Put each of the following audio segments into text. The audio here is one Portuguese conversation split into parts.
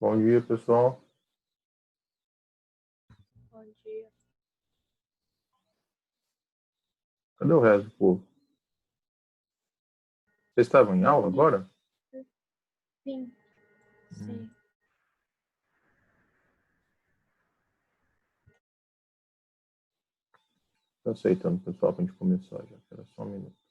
Bom dia, pessoal. Bom dia. Cadê o resto do povo? Vocês estavam em aula agora? Sim. Sim. Estou aceitando, pessoal, para a gente começar já. Espera só um minuto.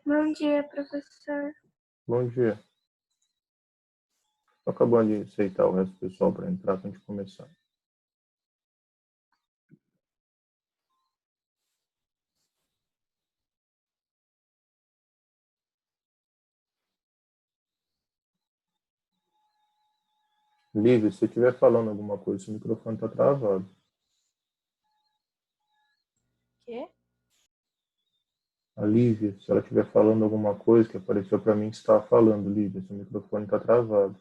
Bom dia, professor. Bom dia. Estou acabando de aceitar o resto do pessoal para entrar para a gente começar. Lívia, se você estiver falando alguma coisa, seu microfone está travado. Quê? A Lívia, se ela estiver falando alguma coisa que apareceu para mim que você estava falando, Lívia, seu microfone está travado.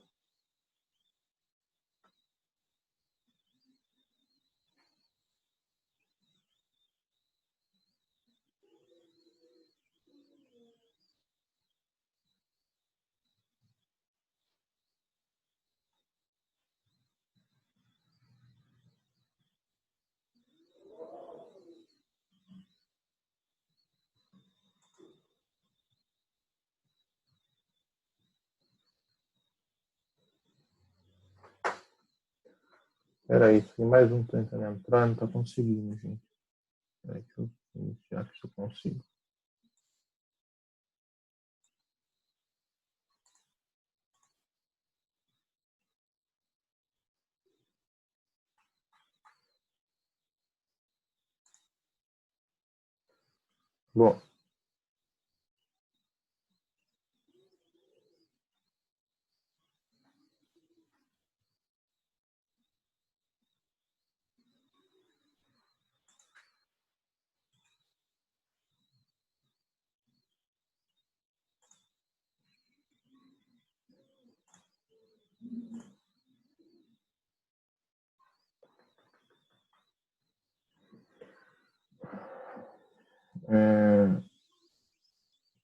Espera aí, tem mais um tentando entrar, não está conseguindo, gente. Espera aí, deixa eu iniciar que eu consigo. Bom,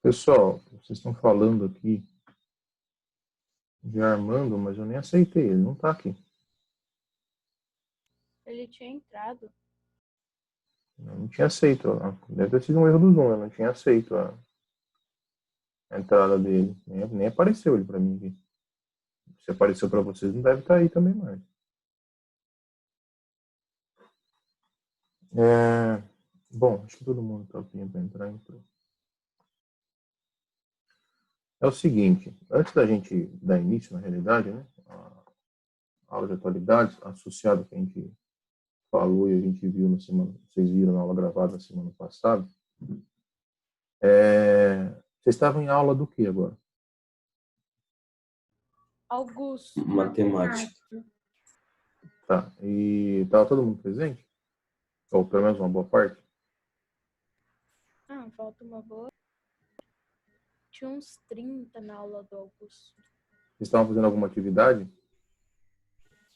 pessoal, vocês estão falando aqui de Armando, mas eu nem aceitei, ele não está aqui. Ele tinha entrado. Eu não tinha aceito. Deve ter sido um erro do Zoom, eu não tinha aceito a entrada dele. Nem apareceu ele para mim aqui. Se apareceu para vocês, não deve estar aí também mais. Bom, acho que todo mundo está afim para entrar, então. É o seguinte, antes da gente dar início, na realidade, né, a aula de atualidades, associado que a gente falou e a gente viu na semana, vocês viram na aula gravada na semana passada, vocês estavam em aula do que agora? Augusto. Matemática. Tá, e estava todo mundo presente? Ou pelo menos uma boa parte? Falta uma boa. Tinha uns 30 na aula do Augusto. Vocês estavam fazendo alguma atividade?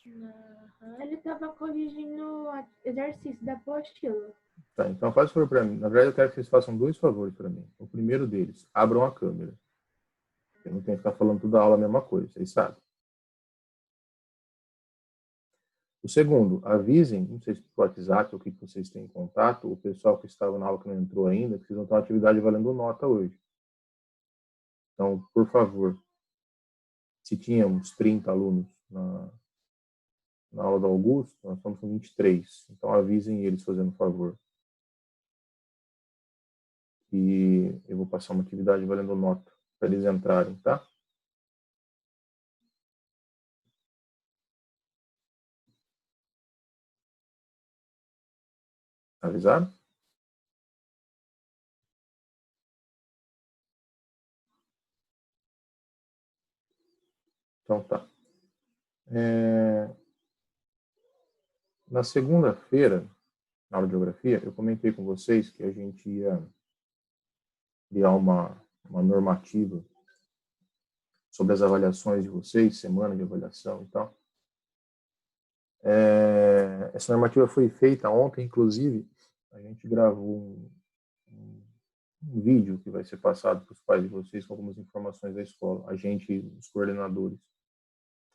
Ele estava corrigindo o exercício da apostila. Tá, então faz um favor para mim. Na verdade, eu quero que vocês façam dois favores para mim. O primeiro deles, abram a câmera. Eu não tenho que ficar falando toda a aula a mesma coisa, vocês sabem. O segundo, avisem, não sei se por WhatsApp ou o que vocês têm em contato, o pessoal que estava na aula que não entrou ainda, que vocês vão ter uma atividade valendo nota hoje. Então, por favor, se tínhamos 30 alunos na aula do Augusto, nós estamos com 23. Então, avisem eles fazendo favor. E eu vou passar uma atividade valendo nota para eles entrarem, tá? Avisaram? Então tá. Na segunda-feira, na aula de geografia, eu comentei com vocês que a gente ia criar uma normativa sobre as avaliações de vocês, semana de avaliação e tal. Essa normativa foi feita ontem, inclusive, a gente gravou um vídeo que vai ser passado para os pais de vocês com algumas informações da escola, a gente, os coordenadores.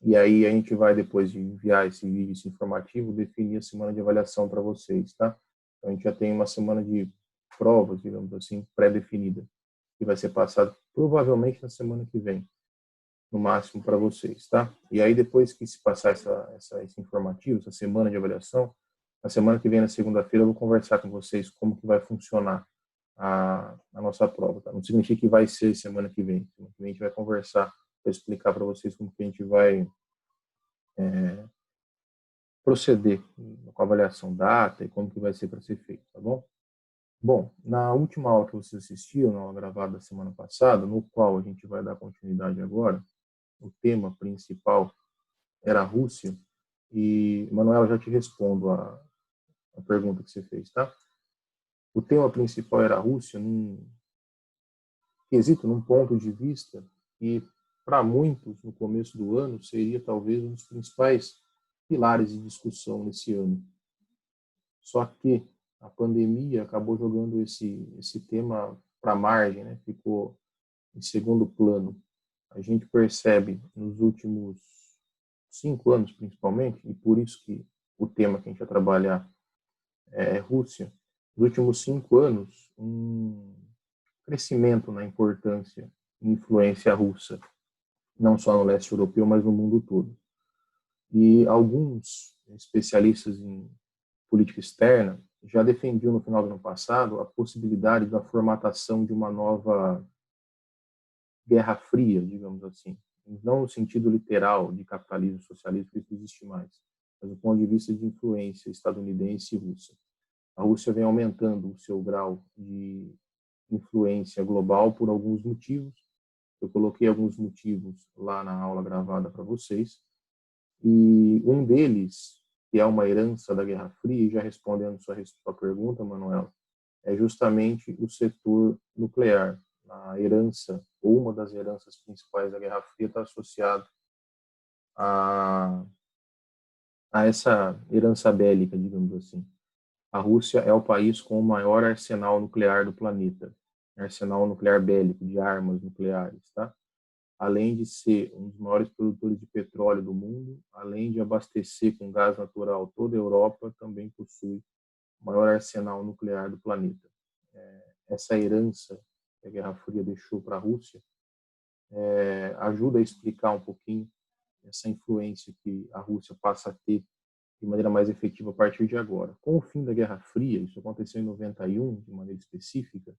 E aí a gente vai, depois de enviar esse vídeo, esse informativo, definir a semana de avaliação para vocês, tá? Então, a gente já tem uma semana de provas, digamos assim, pré-definida, que vai ser passada provavelmente na semana que vem, no máximo para vocês, tá? E aí, depois que se passar esse informativo, essa semana de avaliação, na semana que vem, na segunda-feira, eu vou conversar com vocês como que vai funcionar a nossa prova, tá? Não significa que vai ser semana que vem. Semana que vem a gente vai conversar para explicar para vocês como que a gente vai proceder com a avaliação data e como que vai ser para ser feito, tá bom? Bom, na última aula que vocês assistiram, na aula gravada da semana passada, no qual a gente vai dar continuidade agora, o tema principal era a Rússia, e, Manuela, já te respondo a pergunta que você fez, tá? O tema principal era a Rússia, num ponto de vista que, para muitos, no começo do ano, seria talvez um dos principais pilares de discussão nesse ano. Só que a pandemia acabou jogando esse tema para a margem, né? Ficou em segundo plano. A gente percebe nos últimos 5 anos, principalmente, e por isso que o tema que a gente vai trabalhar é Rússia, nos últimos 5 anos, um crescimento na importância e influência russa, não só no leste europeu, mas no mundo todo. E alguns especialistas em política externa já defendiam no final do ano passado a possibilidade da formatação de uma nova Guerra Fria, digamos assim. Não no sentido literal de capitalismo e socialismo, que isso não existe mais, mas do ponto de vista de influência estadunidense e russa. A Rússia vem aumentando o seu grau de influência global por alguns motivos. Eu coloquei alguns motivos lá na aula gravada para vocês. E um deles, que é uma herança da Guerra Fria, e já respondendo sua pergunta, Manuel, é justamente o setor nuclear. A herança, ou uma das heranças principais da Guerra Fria, está associada a essa herança bélica, digamos assim. A Rússia é o país com o maior arsenal nuclear do planeta, arsenal nuclear bélico, de armas nucleares, tá? Além de ser um dos maiores produtores de petróleo do mundo, além de abastecer com gás natural toda a Europa, também possui o maior arsenal nuclear do planeta. Essa herança que a Guerra Fria deixou para a Rússia ajuda a explicar um pouquinho essa influência que a Rússia passa a ter de maneira mais efetiva a partir de agora. Com o fim da Guerra Fria, isso aconteceu em 91, de maneira específica,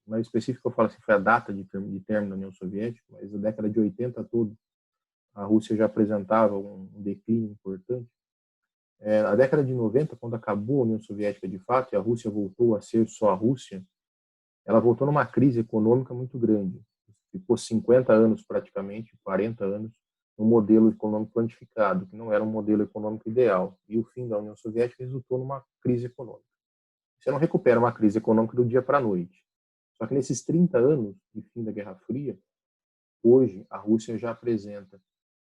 mais específico eu falo assim, foi a data de término da União Soviética, mas na década de 80 toda, a Rússia já apresentava um declínio importante. Na década de 90, quando acabou a União Soviética de fato e a Rússia voltou a ser só a Rússia, ela voltou numa crise econômica muito grande. Ficou 50 anos praticamente, 40 anos, um modelo econômico planificado, que não era um modelo econômico ideal. E o fim da União Soviética resultou numa crise econômica. Você não recupera uma crise econômica do dia para a noite. Só que nesses 30 anos de fim da Guerra Fria, hoje a Rússia já apresenta,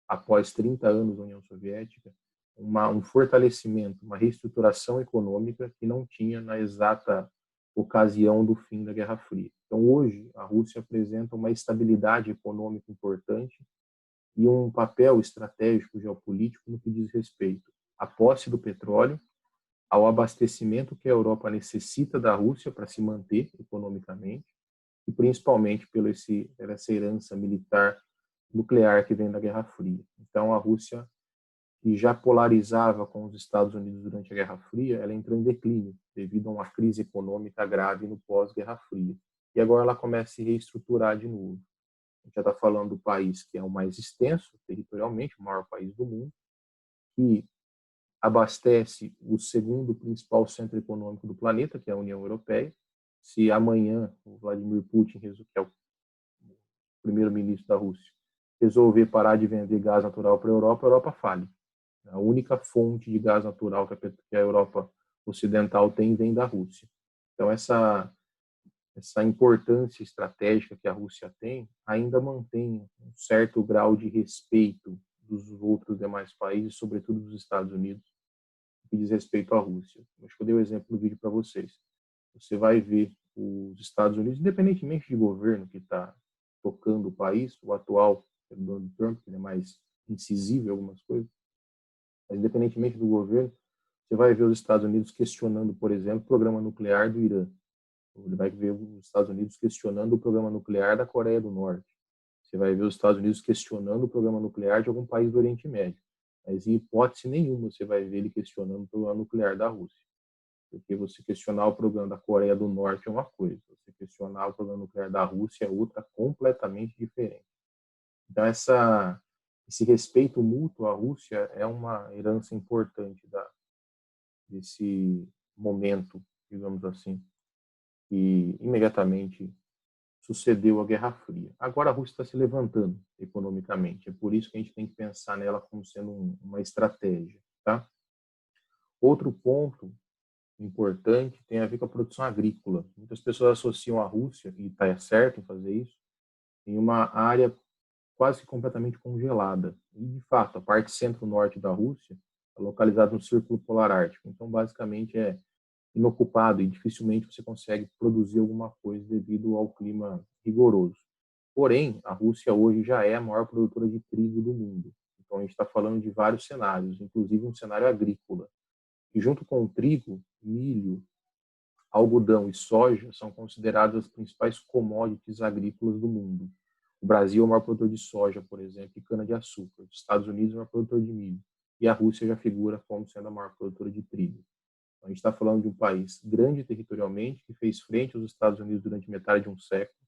após 30 anos da União Soviética, um fortalecimento, uma reestruturação econômica que não tinha na exata ocasião do fim da Guerra Fria. Então, hoje, a Rússia apresenta uma estabilidade econômica importante e um papel estratégico geopolítico no que diz respeito à posse do petróleo, ao abastecimento que a Europa necessita da Rússia para se manter economicamente e principalmente pela essa herança militar nuclear que vem da Guerra Fria. Então, a Rússia, que já polarizava com os Estados Unidos durante a Guerra Fria, ela entrou em declínio devido a uma crise econômica grave no pós-Guerra Fria. E agora ela começa a se reestruturar de novo. A gente já está falando do país que é o mais extenso territorialmente, o maior país do mundo, que abastece o segundo principal centro econômico do planeta, que é a União Europeia. Se amanhã o Vladimir Putin, que é o primeiro-ministro da Rússia, resolver parar de vender gás natural para a Europa fale. A única fonte de gás natural que a Europa ocidental tem vem da Rússia. Então, essa importância estratégica que a Rússia tem ainda mantém um certo grau de respeito dos outros demais países, sobretudo dos Estados Unidos, que diz respeito à Rússia. Acho que eu dei o exemplo no vídeo para vocês. Você vai ver os Estados Unidos, independentemente de governo que está tocando o país, o atual, o Donald Trump, que é mais incisivo em algumas coisas, mas independentemente do governo, você vai ver os Estados Unidos questionando, por exemplo, o programa nuclear do Irã. Você vai ver os Estados Unidos questionando o programa nuclear da Coreia do Norte. Você vai ver os Estados Unidos questionando o programa nuclear de algum país do Oriente Médio. Mas, em hipótese nenhuma, você vai ver ele questionando o programa nuclear da Rússia. Porque você questionar o programa da Coreia do Norte é uma coisa, você questionar o programa nuclear da Rússia é outra completamente diferente. Então, esse respeito mútuo à Rússia é uma herança importante desse momento, digamos assim, que imediatamente sucedeu a Guerra Fria. Agora a Rússia está se levantando economicamente, é por isso que a gente tem que pensar nela como sendo uma estratégia. Tá? Outro ponto importante tem a ver com a produção agrícola. Muitas pessoas associam a Rússia, e está certo em fazer isso, em uma área quase completamente congelada. E, de fato, a parte centro-norte da Rússia é localizada no Círculo Polar Ártico. Então, basicamente, é inocupado e dificilmente você consegue produzir alguma coisa devido ao clima rigoroso. Porém, a Rússia hoje já é a maior produtora de trigo do mundo. Então, a gente está falando de vários cenários, inclusive um cenário agrícola. E junto com o trigo, milho, algodão e soja são consideradas as principais commodities agrícolas do mundo. O Brasil é o maior produtor de soja, por exemplo, e cana-de-açúcar. Os Estados Unidos é o maior produtor de milho. E a Rússia já figura como sendo a maior produtora de trigo. A gente está falando de um país grande territorialmente, que fez frente aos Estados Unidos durante metade de um século,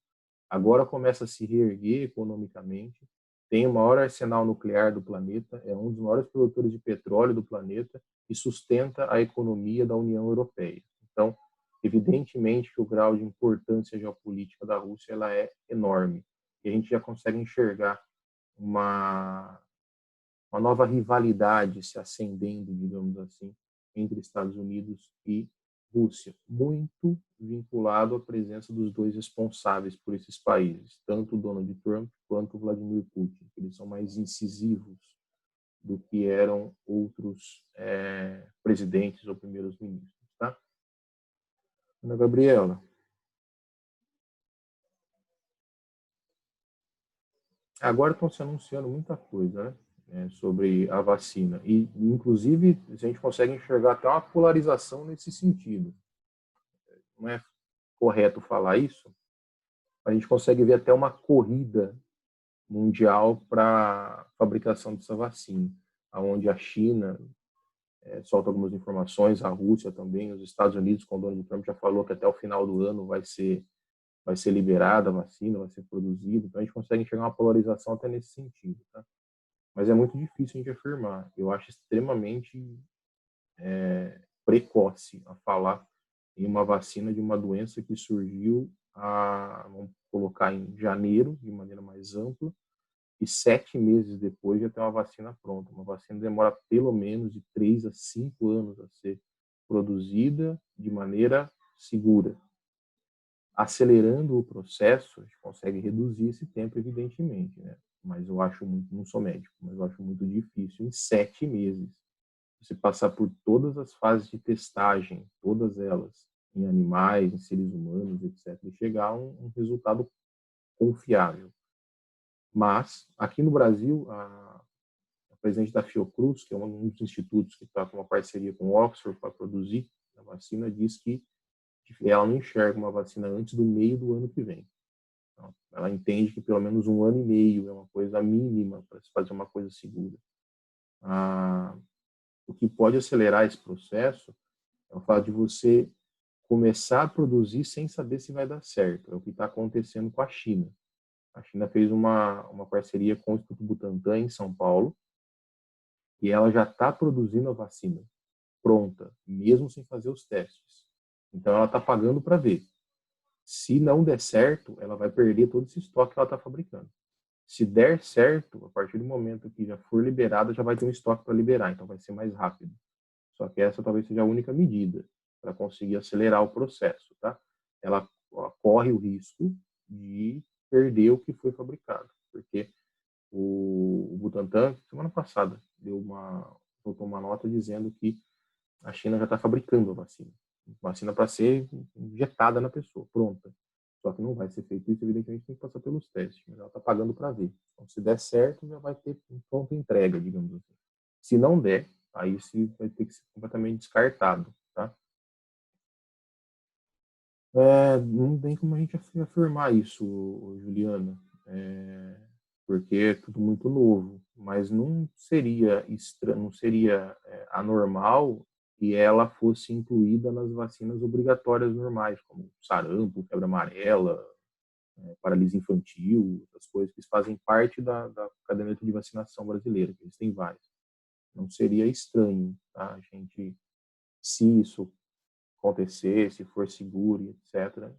agora começa a se reerguer economicamente, tem o maior arsenal nuclear do planeta, é um dos maiores produtores de petróleo do planeta e sustenta a economia da União Europeia. Então, evidentemente que o grau de importância geopolítica da Rússia ela é enorme. E a gente já consegue enxergar uma nova rivalidade se acendendo, digamos assim, entre Estados Unidos e Rússia, muito vinculado à presença dos dois responsáveis por esses países, tanto Donald Trump quanto Vladimir Putin. Eles são mais incisivos do que eram outros presidentes ou primeiros-ministros. Tá? Ana Gabriela. Agora estão se anunciando muita coisa, né? Sobre a vacina. E, inclusive, a gente consegue enxergar até uma polarização nesse sentido. Não é correto falar isso, a gente consegue ver até uma corrida mundial para a fabricação dessa vacina, onde a China solta algumas informações, a Rússia também, os Estados Unidos, com o Donald Trump já falou que até o final do ano vai ser liberada a vacina, vai ser produzida, então a gente consegue enxergar uma polarização até nesse sentido, tá? Mas é muito difícil a gente afirmar. Eu acho extremamente precoce a falar em uma vacina de uma doença que surgiu, vamos colocar em janeiro, de maneira mais ampla, e 7 meses depois já tem uma vacina pronta. Uma vacina demora pelo menos de 3 a 5 anos a ser produzida de maneira segura. Acelerando o processo, a gente consegue reduzir esse tempo, evidentemente, né? Mas eu acho muito, não sou médico, mas eu acho muito difícil em 7 meses você passar por todas as fases de testagem, todas elas, em animais, em seres humanos, etc., e chegar a um resultado confiável. Mas, aqui no Brasil, a presidente da Fiocruz, que é um dos institutos que está com uma parceria com o Oxford para produzir a vacina, diz que ela não enxerga uma vacina antes do meio do ano que vem. Então, ela entende que pelo menos 1 ano e meio é uma coisa mínima para se fazer uma coisa segura. O que pode acelerar esse processo é o fato de você começar a produzir sem saber se vai dar certo. É o que está acontecendo com a China. A China fez uma parceria com o Instituto Butantan em São Paulo e ela já está produzindo a vacina pronta, mesmo sem fazer os testes. Então ela está pagando para ver. Se não der certo, ela vai perder todo esse estoque que ela está fabricando. Se der certo, a partir do momento que já for liberada, já vai ter um estoque para liberar, então vai ser mais rápido. Só que essa talvez seja a única medida para conseguir acelerar o processo, tá? Ela corre o risco de perder o que foi fabricado, porque o Butantan, semana passada, soltou uma nota dizendo que a China já está fabricando a vacina. Vacina para ser injetada na pessoa, pronta. Só que não vai ser feito isso, evidentemente tem que passar pelos testes, mas ela está pagando para ver. Então, se der certo, já vai ter pronta entrega, digamos assim. Se não der, aí sim vai ter que ser completamente descartado, tá? Não tem como a gente afirmar isso, Juliana, porque é tudo muito novo, mas não seria não seria anormal que ela fosse incluída nas vacinas obrigatórias normais, como sarampo, febre amarela, paralisia infantil, essas coisas que fazem parte da caderneta de vacinação brasileira, que eles têm várias. Não seria estranho, tá? A gente, se isso acontecer, se for seguro, etc.,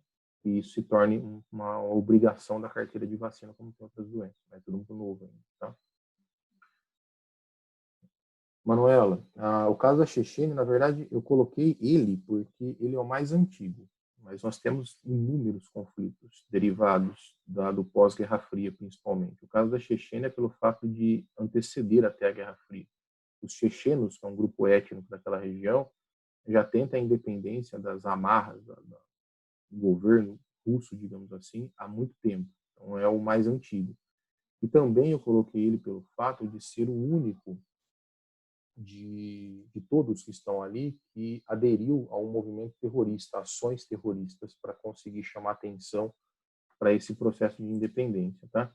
e isso se torne uma obrigação da carteira de vacina, como tem outras doenças. É tudo muito novo ainda, tá? Manuela, o caso da Chechênia, na verdade, eu coloquei ele porque ele é o mais antigo, mas nós temos inúmeros conflitos derivados do pós-Guerra Fria, principalmente. O caso da Chechênia é pelo fato de anteceder até a Guerra Fria. Os chechenos, que é um grupo étnico daquela região, já tenta a independência das amarras do governo russo, digamos assim, há muito tempo. Então é o mais antigo. E também eu coloquei ele pelo fato de ser o único de todos que estão ali que aderiu a um movimento terrorista, ações terroristas, para conseguir chamar atenção para esse processo de independência, tá?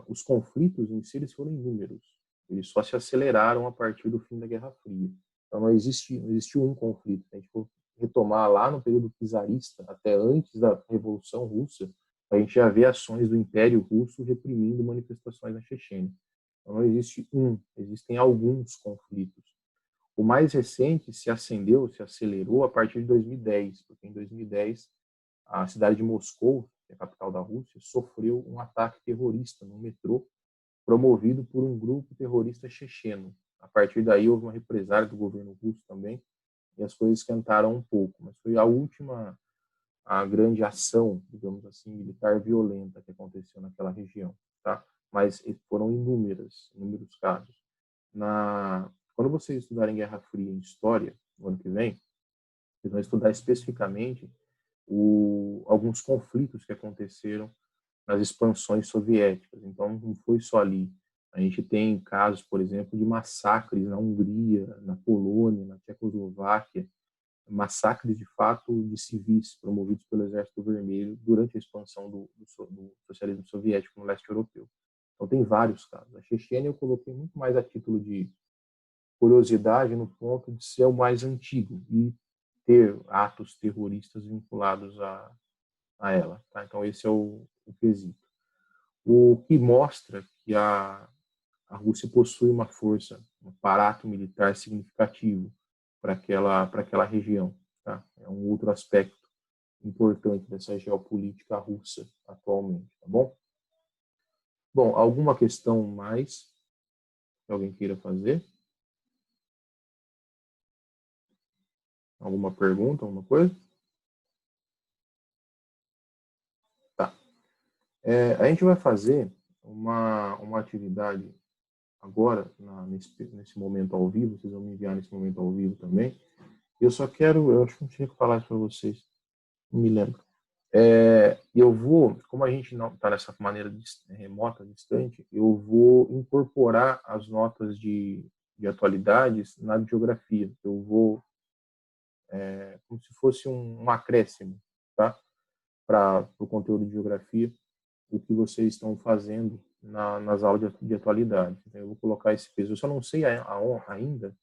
Os conflitos em si eles foram inúmeros. Eles só se aceleraram a partir do fim da Guerra Fria. Então não existiu um conflito. Se a gente for retomar lá no período czarista, até antes da Revolução Russa, a gente já vê ações do Império Russo reprimindo manifestações na Chechênia. Então não existe existem alguns conflitos. O mais recente se acelerou a partir de 2010, porque em 2010 a cidade de Moscou, que é a capital da Rússia, sofreu um ataque terrorista no metrô promovido por um grupo terrorista checheno. A partir daí houve uma represália do governo russo também e as coisas esquentaram um pouco, mas foi a grande ação, digamos assim, militar violenta que aconteceu naquela região, tá? Mas foram inúmeros casos. Quando vocês estudarem Guerra Fria em História, no ano que vem, vocês vão estudar especificamente alguns conflitos que aconteceram nas expansões soviéticas. Então, não foi só ali. A gente tem casos, por exemplo, de massacres na Hungria, na Polônia, na Tchecoslováquia, massacres de fato de civis promovidos pelo Exército Vermelho durante a expansão do socialismo soviético no leste europeu. Então, tem vários casos. A Chechênia eu coloquei muito mais a título de curiosidade no ponto de ser o mais antigo e ter atos terroristas vinculados a ela. Tá? Então, esse é o quesito. O que mostra que a Rússia possui uma força, um aparato militar significativo para aquela região. Tá? É um outro aspecto importante dessa geopolítica russa atualmente. Tá bom? Bom, alguma questão mais que alguém queira fazer? Alguma pergunta, alguma coisa? Tá. A gente vai fazer uma atividade agora, nesse momento ao vivo, vocês vão me enviar nesse momento ao vivo também. Eu acho que não tinha que falar isso para vocês, não me lembro. Como a gente não está nessa maneira remota, distante, eu vou incorporar as notas de atualidades na geografia. Eu vou, como se fosse um acréscimo, tá? Para o conteúdo de geografia, o que vocês estão fazendo nas aulas de atualidade. Então, eu vou colocar esse peso. Eu só não sei ainda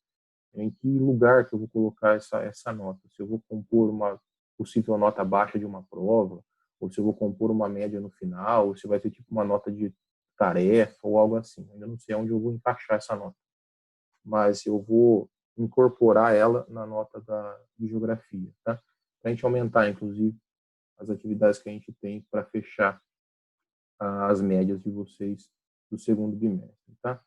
em que lugar que eu vou colocar essa nota. Se eu vou compor uma possível nota baixa de uma prova, ou se eu vou compor uma média no final, ou se vai ser tipo uma nota de tarefa ou algo assim. Ainda não sei onde eu vou encaixar essa nota. Mas eu vou incorporar ela na nota de geografia, tá? Para a gente aumentar, inclusive, as atividades que a gente tem para fechar as médias de vocês do segundo bimestre, tá?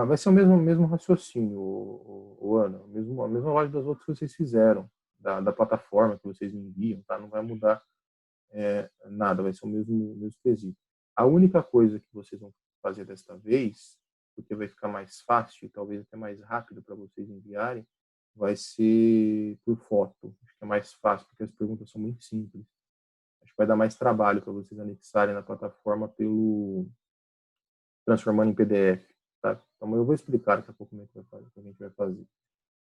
Vai ser o mesmo raciocínio, Ana, a mesma lógica das outras que vocês fizeram, da plataforma que vocês enviam, tá? Não vai mudar nada, vai ser o mesmo quesito. A única coisa que vocês vão fazer desta vez, porque vai ficar mais fácil e talvez até mais rápido para vocês enviarem, vai ser por foto. Acho que é mais fácil, porque as perguntas são muito simples. Acho que vai dar mais trabalho para vocês anexarem na plataforma transformando em PDF. Tá? Então, eu vou explicar daqui a pouco como é que a gente vai fazer.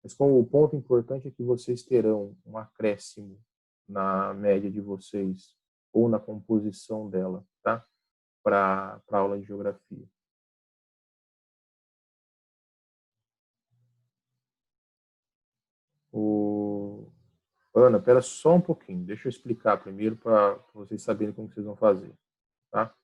Mas o ponto importante é que vocês terão um acréscimo na média de vocês ou na composição dela, tá? Para a aula de geografia. Ana, espera só um pouquinho. Deixa eu explicar primeiro para vocês saberem como vocês vão fazer, tá?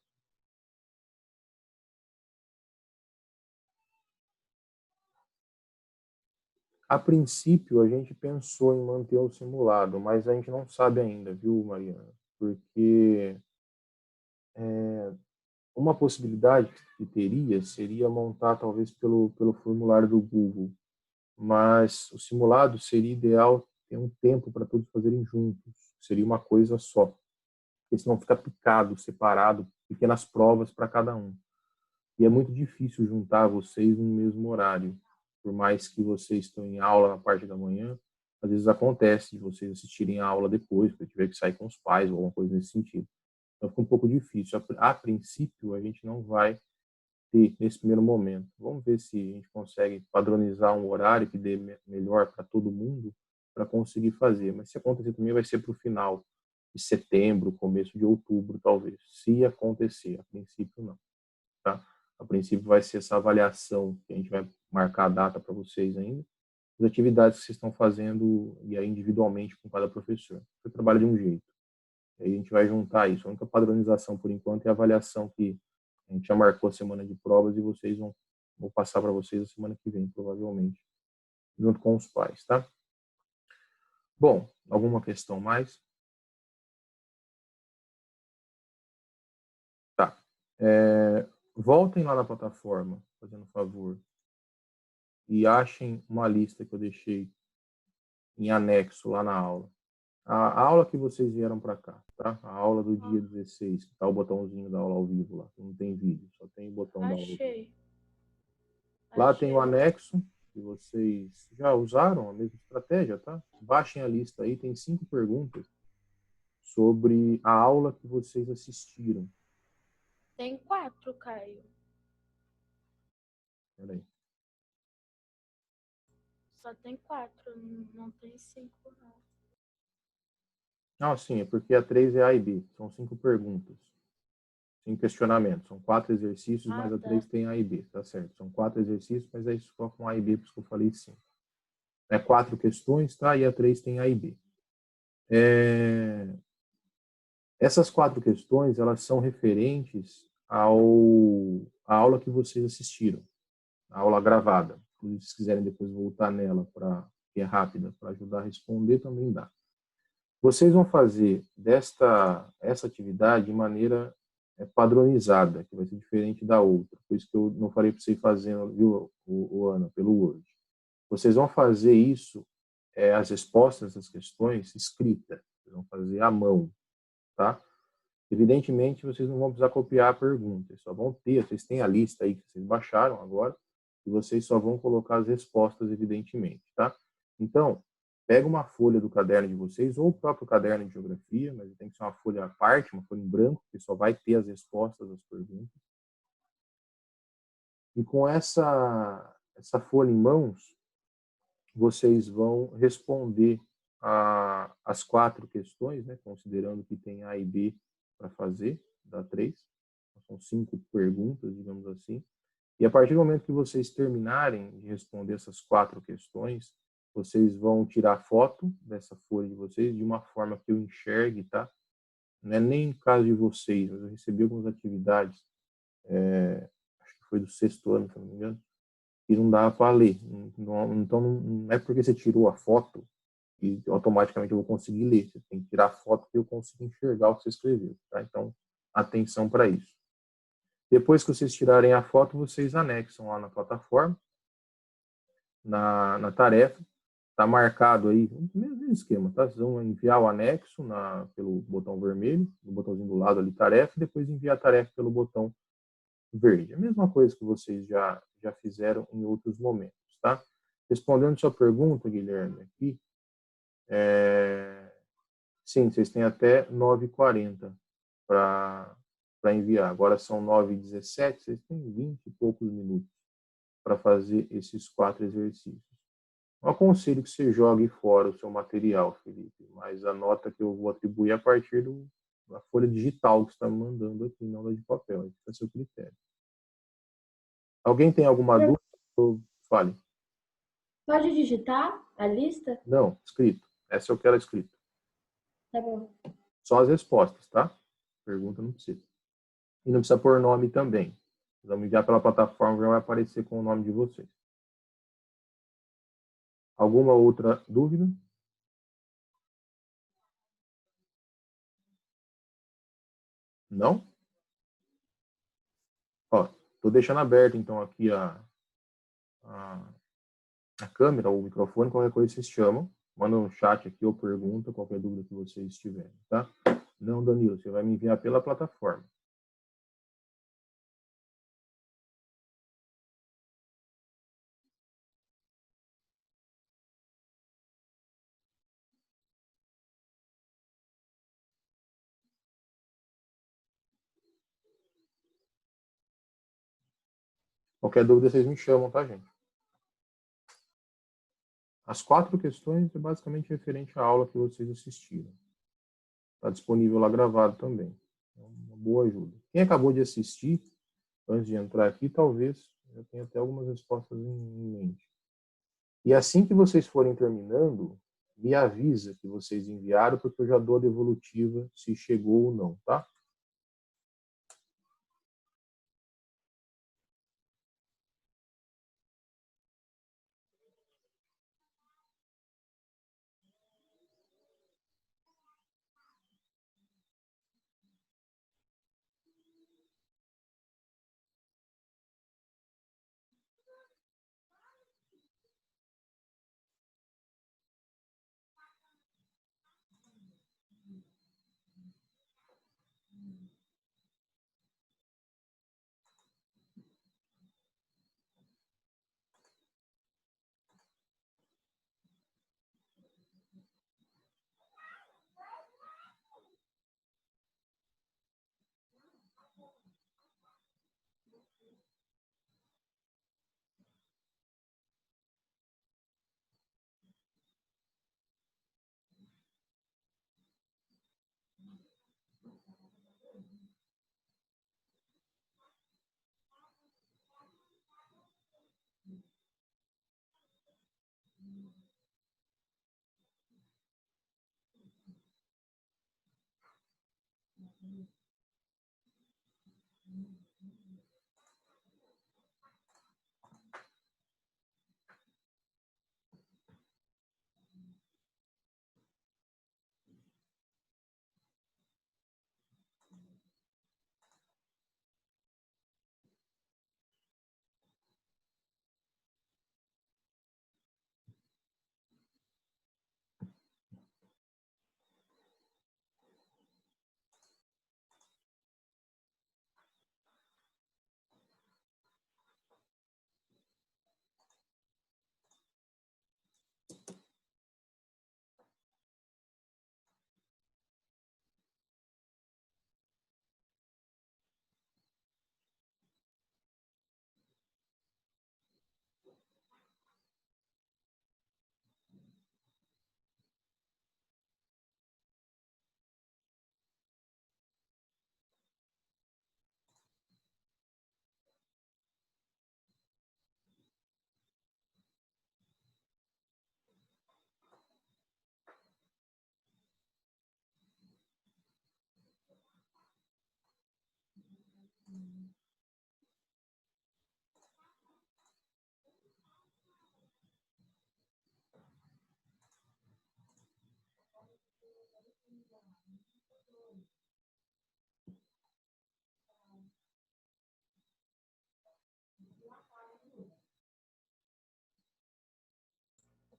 A princípio, a gente pensou em manter o simulado, mas a gente não sabe ainda, viu, Mariana? Porque uma possibilidade que teria seria montar talvez pelo formulário do Google, mas o simulado seria ideal ter um tempo para todos fazerem juntos, seria uma coisa só, porque senão fica picado, separado, pequenas provas para cada um. E é muito difícil juntar vocês no mesmo horário, por mais que vocês estão em aula na parte da manhã, às vezes acontece de vocês assistirem a aula depois, porque tiver que sair com os pais ou alguma coisa nesse sentido. Então fica um pouco difícil. A princípio, a gente não vai ter nesse primeiro momento. Vamos ver se a gente consegue padronizar um horário que dê melhor para todo mundo para conseguir fazer. Mas se acontecer também vai ser para o final de setembro, começo de outubro, talvez. Se acontecer, a princípio não. Tá? A princípio vai ser essa avaliação, que a gente vai marcar a data para vocês ainda, as atividades que vocês estão fazendo e aí individualmente com cada professor. Você trabalha de um jeito. Aí a gente vai juntar isso. A única padronização, por enquanto, é a avaliação que a gente já marcou a semana de provas e vocês vou passar para vocês a semana que vem, provavelmente, junto com os pais, tá? Bom, alguma questão mais? Tá. Voltem lá na plataforma, fazendo um favor, e achem uma lista que eu deixei em anexo lá na aula. A aula que vocês vieram para cá, tá? A aula do dia 16, que tá o botãozinho da aula ao vivo lá. Não tem vídeo, só tem o botão da aula ao vivo. Lá tem o anexo, que vocês já usaram a mesma estratégia, tá? Baixem a lista aí, tem 5 perguntas sobre a aula que vocês assistiram. Tem 4, Caio. Peraí. Só tem 4, não tem 5, não. Ah, sim, é porque a 3 é A e B. São 5 perguntas. 5 questionamentos. São 4 exercícios, mas a 3 tem A e B, tá certo? São 4 exercícios, mas aí só com A e B, por isso que eu falei 5. 4 questões, tá? E a 3 tem A e B. Essas 4 questões, elas são referentes à aula que vocês assistiram, a aula gravada. Se vocês quiserem depois voltar nela, que é rápida, para ajudar a responder, também dá. Vocês vão fazer essa atividade de maneira padronizada, que vai ser diferente da outra. Por isso que eu não falei para vocês fazendo, viu, Ana, pelo Word. Vocês vão fazer isso, as respostas das questões, escrita. Vocês vão fazer à mão, tá? Evidentemente, vocês não vão precisar copiar a pergunta. Vocês só vão ter, vocês têm a lista aí que vocês baixaram agora, e vocês só vão colocar as respostas, evidentemente, tá? Então, pega uma folha do caderno de vocês, ou o próprio caderno de geografia, mas tem que ser uma folha à parte, uma folha em branco, que só vai ter as respostas das perguntas. E com essa folha em mãos, vocês vão responder as 4 questões, né, considerando que tem A e B para fazer, dá 3. São 5 perguntas, digamos assim. E a partir do momento que vocês terminarem de responder essas 4 questões, vocês vão tirar foto dessa folha de vocês de uma forma que eu enxergue, tá? Não é nem no caso de vocês, mas eu recebi algumas atividades, acho que foi do 6º ano, se não me engano, e não dava para ler. Então, não é porque você tirou a foto e automaticamente eu vou conseguir ler. Você tem que tirar a foto que eu consigo enxergar o que você escreveu, tá? Então, atenção para isso. Depois que vocês tirarem a foto, vocês anexam lá na plataforma, na tarefa. Está marcado aí, o mesmo esquema, tá? Vocês vão enviar o anexo pelo botão vermelho, no botãozinho do lado ali, tarefa, e depois enviar a tarefa pelo botão verde. A mesma coisa que vocês já fizeram em outros momentos, tá? Respondendo sua pergunta, Guilherme, aqui, sim, vocês têm até 9h40 para enviar. Agora são 9h17, vocês têm 20 e poucos minutos para fazer esses 4 exercícios. Não aconselho que você jogue fora o seu material, Felipe, mas a nota que eu vou atribuir é a partir da folha digital que você está me mandando aqui, não da de papel. Aí fica a seu critério. Alguém tem alguma dúvida? Fale. Pode digitar a lista? Não, escrito. Essa eu quero escrito. Tá bom. Só as respostas, tá? Pergunta não precisa. E não precisa pôr nome também. Vamos enviar pela plataforma, já vai aparecer com o nome de vocês. Alguma outra dúvida? Não? Ó, tô deixando aberto então aqui a câmera ou o microfone, qualquer coisa vocês chamam, manda um chat aqui ou pergunta, qualquer dúvida que vocês tiverem, tá? Não, Danilo, você vai me enviar pela plataforma. Qualquer dúvida vocês me chamam, tá, gente? As 4 questões é basicamente referente à aula que vocês assistiram. Está disponível lá gravado também. É uma boa ajuda. Quem acabou de assistir, antes de entrar aqui, talvez eu tenha até algumas respostas em mente. E assim que vocês forem terminando, me avisa que vocês enviaram, porque eu já dou a devolutiva se chegou ou não, tá?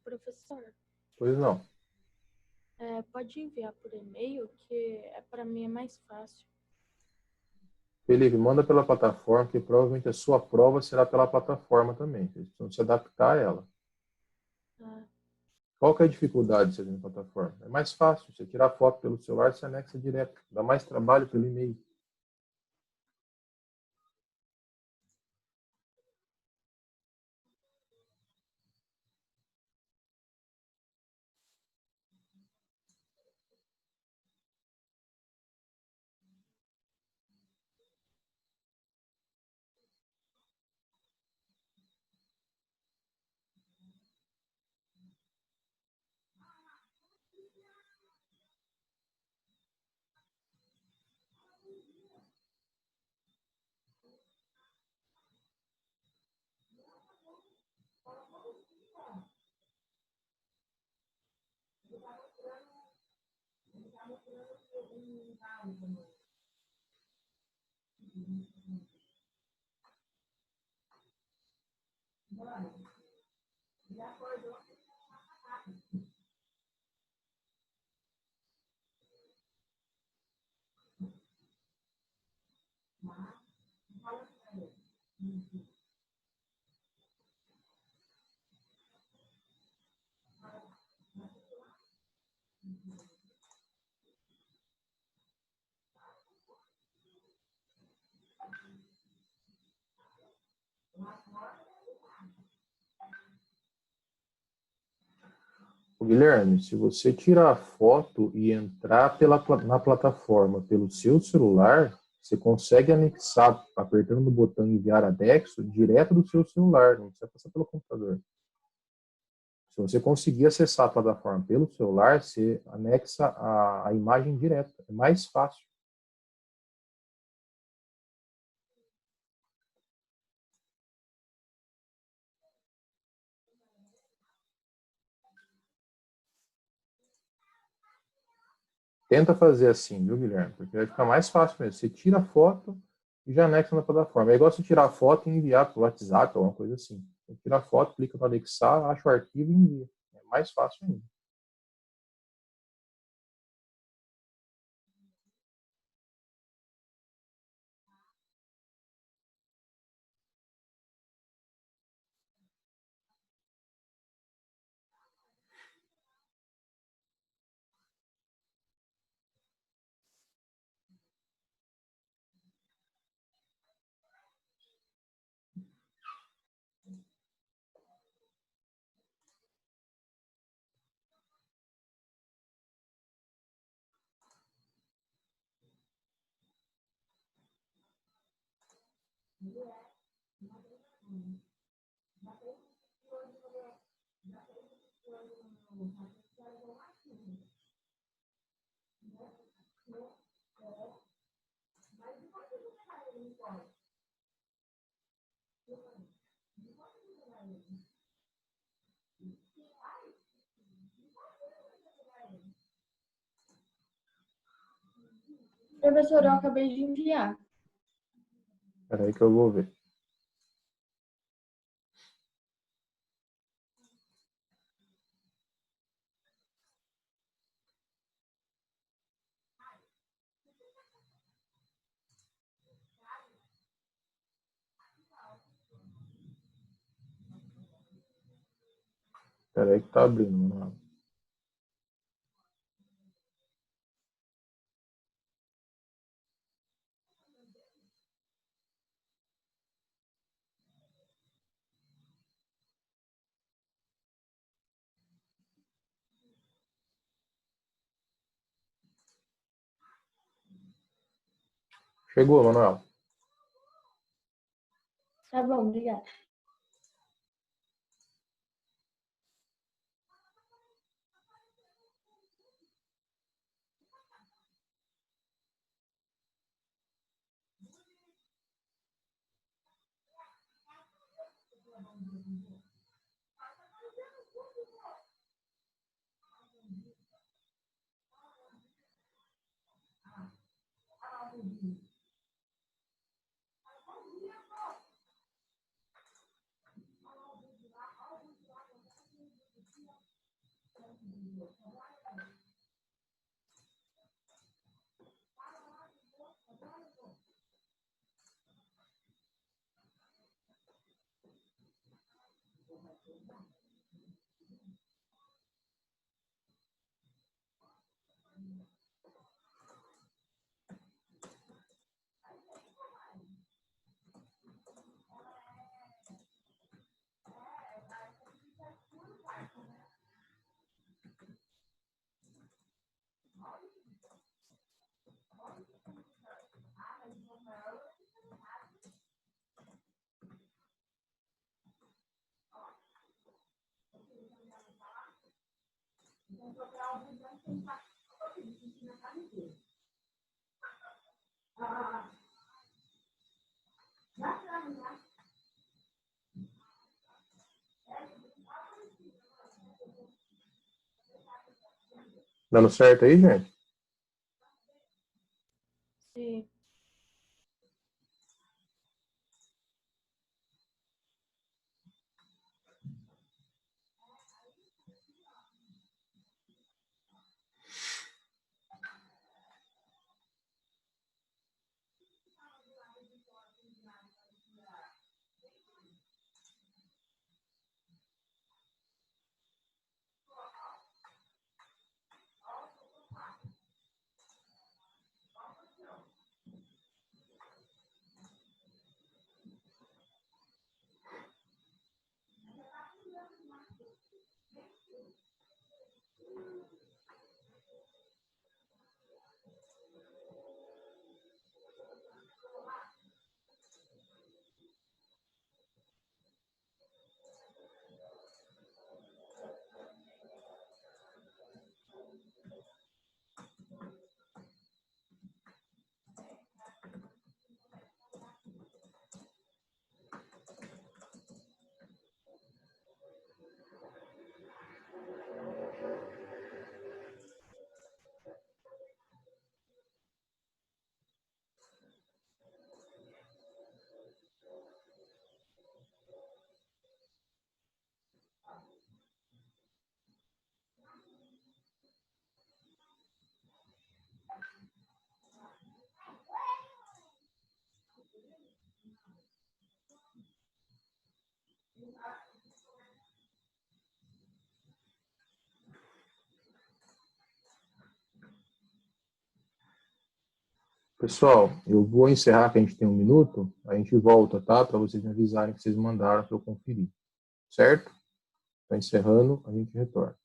Professor, Pois não. pode enviar por e-mail, que para mim é mais fácil. Felipe, manda pela plataforma, que provavelmente a sua prova será pela plataforma também. Vocês precisam se adaptar a ela. Ah, Qual que é a dificuldade de você ver na plataforma? É mais fácil. Você tirar foto pelo celular, você anexa direto. Dá mais trabalho pelo e-mail. Ô, Guilherme, se você tirar a foto e entrar na plataforma pelo seu celular, você consegue anexar, apertando no botão enviar anexo, direto do seu celular, não precisa passar pelo computador. Se você conseguir acessar a plataforma pelo celular, você anexa a imagem direta. É mais fácil. Tenta fazer assim, viu, Guilherme? Porque vai ficar mais fácil mesmo. Você tira a foto e já anexa na plataforma. É igual você tirar a foto e enviar para o WhatsApp ou alguma coisa assim. Você tira a foto, clica para anexar, acha o arquivo e envia. É mais fácil ainda. Professor, eu acabei de enviar. Espera aí que eu vou ver. Espera aí que tá abrindo, mano. Chegou, Manuel. Tá bom, obrigada. Dando certo aí, gente? Sim. Pessoal, eu vou encerrar, que a gente tem 1 minuto. A gente volta, tá? Para vocês me avisarem que vocês mandaram para eu conferir. Certo? Estou encerrando, a gente retorna.